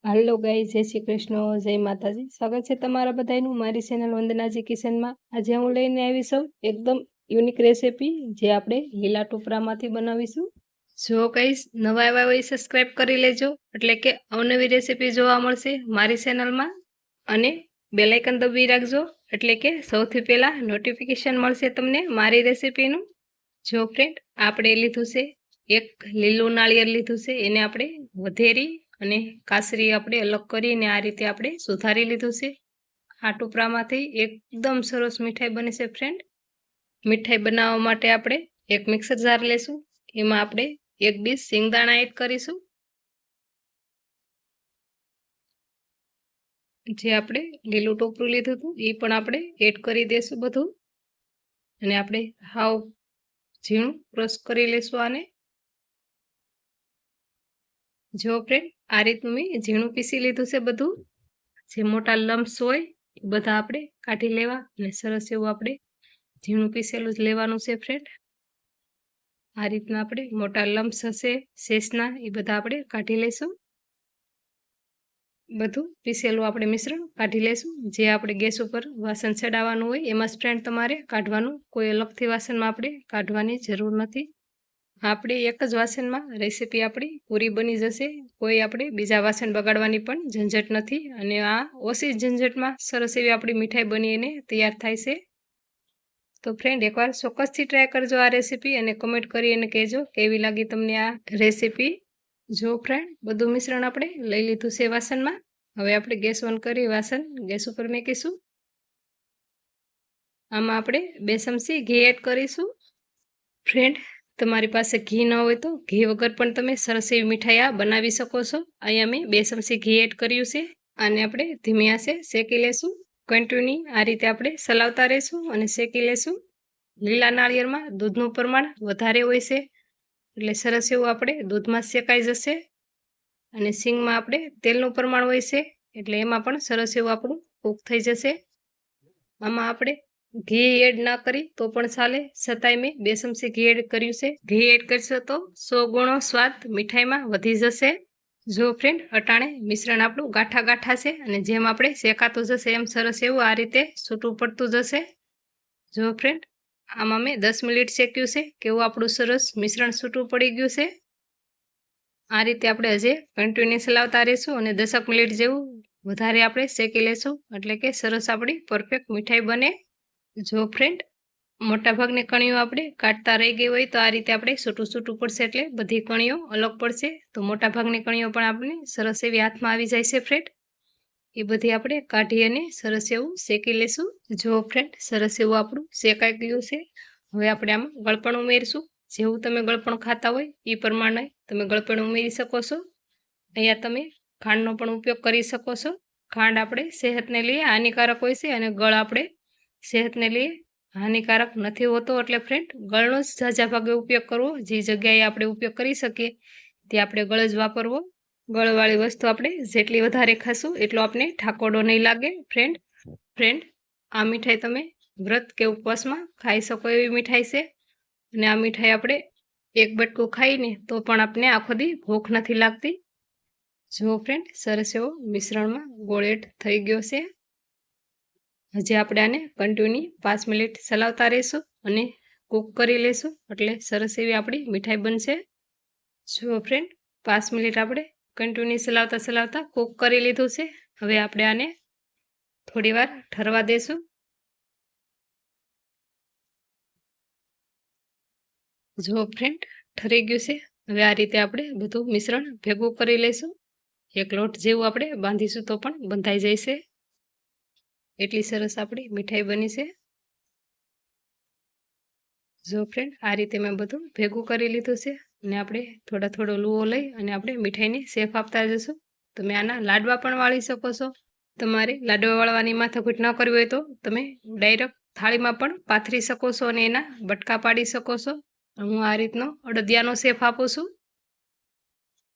હાલો guys, જય શ્રી કૃષ્ણ, જય માતાજી। સ્વાગત છે તમારા બધાનું મારી ચેનલ વંદનાજી કિચનમાં। આજે હું લઈને આવી છું એકદમ યુનિક રેસીપી જે આપણે લીલા ટોપરામાંથી બનાવીશું। જો ગાઈસ નવા આવ્યા હોય સબસ્ક્રાઇબ કરી લેજો, એટલે કે અવનવી રેસીપી જોવા મળશે મારી ચેનલમાં। અને બેલ આઇકન દબાવી રાખજો, એટલે કે સૌથી પહેલા નોટિફિકેશન મળશે તમને મારી રેસીપીનું। જો ફ્રેન્ડ, આપણે લીધું છે એક લીલું નાળિયેર લીધું છે, એને આપણે વધેરી અને કાસરી આપણે અલગ કરીને આ રીતે આપણે સુધારી લીધું છે। આ ટોપરામાંથી એકદમ સરસ મીઠાઈ બને છે ફ્રેન્ડ। મીઠાઈ બનાવવા માટે આપણે એક મિક્સર જાર લેશું, એમાં આપણે એક ડીશ સિંગદાણા એડ કરીશું। જે આપણે લીલું ટોપરું લીધું હતું એ પણ આપણે એડ કરી દઈશું બધું, અને આપણે હાવ ઝીણું ક્રશ કરી લેશું આને। જો ફ્રેન્ડ, આ રીતનું મેં ઝીણું પીસી લીધું છે બધું। જે મોટા લમ્સ હોય એ બધા આપણે કાઢી લેવા, અને સરસ એવું આપણે ઝીણું પીસેલું જ લેવાનું છે ફ્રેન્ડ। આ રીતના આપણે મોટા લમ્સ હશે શેષના એ બધા આપણે કાઢી લઈશું। બધું પીસેલું આપણે મિશ્રણ કાઢી લઈશું। જે આપણે ગેસ ઉપર વાસણ ચડાવવાનું હોય એમાં જ ફ્રેન્ડ તમારે કાઢવાનું, કોઈ અલગથી વાસણમાં આપણે કાઢવાની જરૂર નથી। આપણે એક જ વાસણમાં રેસીપી આપણી પૂરી બની જશે, કોઈ આપણે બીજા વાસણ બગાડવાની પણ ઝંઝટ નથી, અને આ ઓછી ઝંઝટમાં સરસ એવી આપણી મીઠાઈ બનીને તૈયાર થાય છે। તો ફ્રેન્ડ, એકવાર ચોક્કસથી ટ્રાય કરજો આ રેસીપી, અને કમેન્ટ કરીને કહેજો કેવી લાગી તમને આ રેસીપી। જો ફ્રેન્ડ, બધું મિશ્રણ આપણે લઈ લીધું છે વાસણમાં। હવે આપણે ગેસ ઓન કરી વાસણ ગેસ ઉપર મૂકીશું। આમાં આપણે 2 ચમચી ઘી એડ કરીશું। ફ્રેન્ડ, તમારી પાસે ઘી ન હોય તો ઘી વગર પણ તમે સરસ એવી મીઠાઈ આ બનાવી શકો છો। અહીંયા મેં 2 ચમચી ઘી એડ કર્યું છે, આને આપણે ધીમી આંચે શેકી લેશું। કન્ટિન્યુ આ રીતે આપણે ચલાવતા રહીશું અને શેકી લેશું। લીલા નાળિયેરમાં દૂધનું પ્રમાણ વધારે હોય છે, એટલે સરસ એવું આપણે દૂધમાં શેકાઈ જશે। અને સિંગમાં આપણે તેલનું પ્રમાણ હોય છે, એટલે એમાં પણ સરસ એવું આપણું કૂક થઈ જશે। આમાં આપણે ઘી એડ ના કરી તો પણ ચાલે, છતાંય મેં 2 ચમચી ઘી એડ કર્યું છે। ઘી એડ કરશો તો 100 ગણો સ્વાદ મીઠાઈમાં વધી જશે। જો ફ્રેન્ડ, અટાણે મિશ્રણ આપણું ગાંઠા ગાંઠા છે, અને જેમ આપણે શેકાતું જશે એમ સરસ એવું આ રીતે છૂટું પડતું જશે। જો ફ્રેન્ડ, આમાં મેં 10 મિનિટ શેક્યું છે, કેવું આપણું સરસ મિશ્રણ છૂટું પડી ગયું છે। આ રીતે આપણે હજી કન્ટિન્યુ ચલાવતા રહીશું, અને 10 મિનિટ જેવું વધારે આપણે શેકી લેશું, એટલે કે સરસ આપણી પરફેક્ટ મીઠાઈ બને। જો ફ્રેન્ડ, મોટાભાગની કણીઓ આપણે કાઢતા રહી ગઈ હોય તો આ રીતે આપણે છૂટું છૂટું પડશે, એટલે બધી કણીઓ અલગ પડશે। તો મોટાભાગની કણીઓ પણ આપણે સરસ એવી હાથમાં આવી જાય છે ફ્રેન્ડ, એ બધી આપણે કાઢી અને સરસ એવું શેકી લેશું। જો ફ્રેન્ડ, સરસ એવું આપણું શેકાઈ ગયું છે। હવે આપણે આમાં ગળપણ ઉમેરીશું। જેવું તમે ગળપણ ખાતા હોય એ પ્રમાણે તમે ગળપણ ઉમેરી શકો છો। અહીંયા તમે ખાંડનો પણ ઉપયોગ કરી શકો છો। ખાંડ આપણે સેહતને લીધે હાનિકારક હોય છે, અને ગળ આપણે સેહતને લીધે હાનિકારક નથી હોતો, એટલે ફ્રેન્ડ ગળનો જ ઝાઝા ભાગે ઉપયોગ કરવો। જે જગ્યાએ આપણે ઉપયોગ કરી શકીએ તે આપણે ગળ જ વાપરવો। ગળવાળી વસ્તુ આપણે જેટલી વધારે ખાશું એટલો આપણે ઠાકોડો નહીં લાગે ફ્રેન્ડ, આ મીઠાઈ તમે વ્રત કે ઉપવાસમાં ખાઈ શકો એવી મીઠાઈ છે, અને આ મીઠાઈ આપણે એક બટકું ખાઈને તો પણ આપણે આખો દી ભૂખ નથી લાગતી। જો ફ્રેન્ડ, સરસ એવો મિશ્રણમાં ગોળ એડ થઈ ગયો છે। હજી આપણે આને કન્ટિન્યુ 5 મિનિટ ચલાવતા રહીશું અને કૂક કરી લેશું, એટલે સરસ એવી આપણી મીઠાઈ બનશે। જો ફ્રેન્ડ, 5 મિનિટ આપણે કન્ટિન્યુ ચલાવતા ચલાવતા કૂક કરી લીધું છે। હવે આપણે આને થોડી વાર ઠરવા દઈશું। જો ફ્રેન્ડ, ઠરી ગયું છે। હવે આ રીતે આપણે બધું મિશ્રણ ભેગું કરી લઈશું। એક લોટ જેવું આપણે બાંધીશું તો પણ બંધાઈ જશે, એટલી સરસ આપણી મીઠાઈ બની છે। જો ફ્રેન્ડ, આ રીતે મેં બધું ભેગું કરી લીધું છે, અને આપણે થોડો લુઓ લઈ અને આપણે મીઠાઈની શેપ આપતા જશું। તમે આના લાડવા પણ વાળી શકો છો। તમારે લાડવા વાળવાની માથાકૂટ ન કરવી હોય તો તમે ડાયરેક્ટ થાળીમાં પણ પાથરી શકો છો, અને એના બટકા પાડી શકો છો। હું આ રીતનો અડદિયાનો શેપ આપું છું।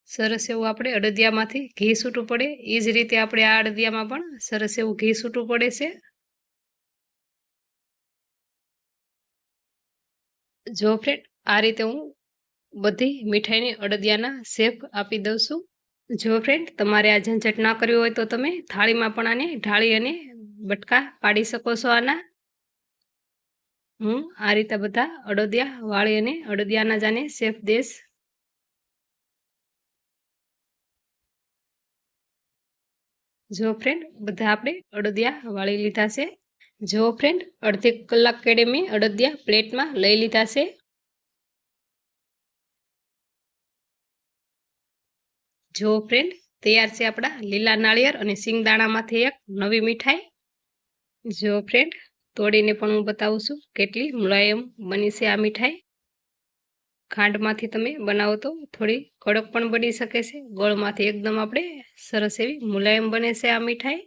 સરસ એવું આપણે અડદિયામાંથી ઘી છૂટું પડે એ જ રીતે આપણે આ અડદિયામાં પણ સરસ એવું ઘી છૂટું પડે છે। જો ફ્રેન્ડ, આ રીતે હું બધી મીઠાઈની અડદિયાના શેપ આપી દઉં છું। જો ફ્રેન્ડ તમારે આ ઝંઝટ ના કરવી હોય તો તમે થાળીમાં પણ આને ઢાળી અને બટકા પાડી શકો છો આના. હું આ રીતે બધા અડદિયા વાળી અને અડદિયાના જાને શેપ દેશ. જો ફ્રેન્ડ બધા આપણે અડદિયા વાળી લીધા છે. જો ફ્રેન્ડ અડધી કલાક કેડે મેં અડદિયા પ્લેટમાં લઈ લીધા છે. જો ફ્રેન્ડ તૈયાર છે આપણા લીલા નાળિયેર અને સિંગદાણામાંથી એક નવી મીઠાઈ. જો ફ્રેન્ડ તોડીને પણ હું બતાવું છું કેટલી મુલાયમ બની છે આ મીઠાઈ. ખાંડમાંથી તમે બનાવો તો થોડી કડક પણ બની શકે છે. ગોળમાંથી એકદમ આપણે સરસ એવી મુલાયમ બને છે આ મીઠાઈ.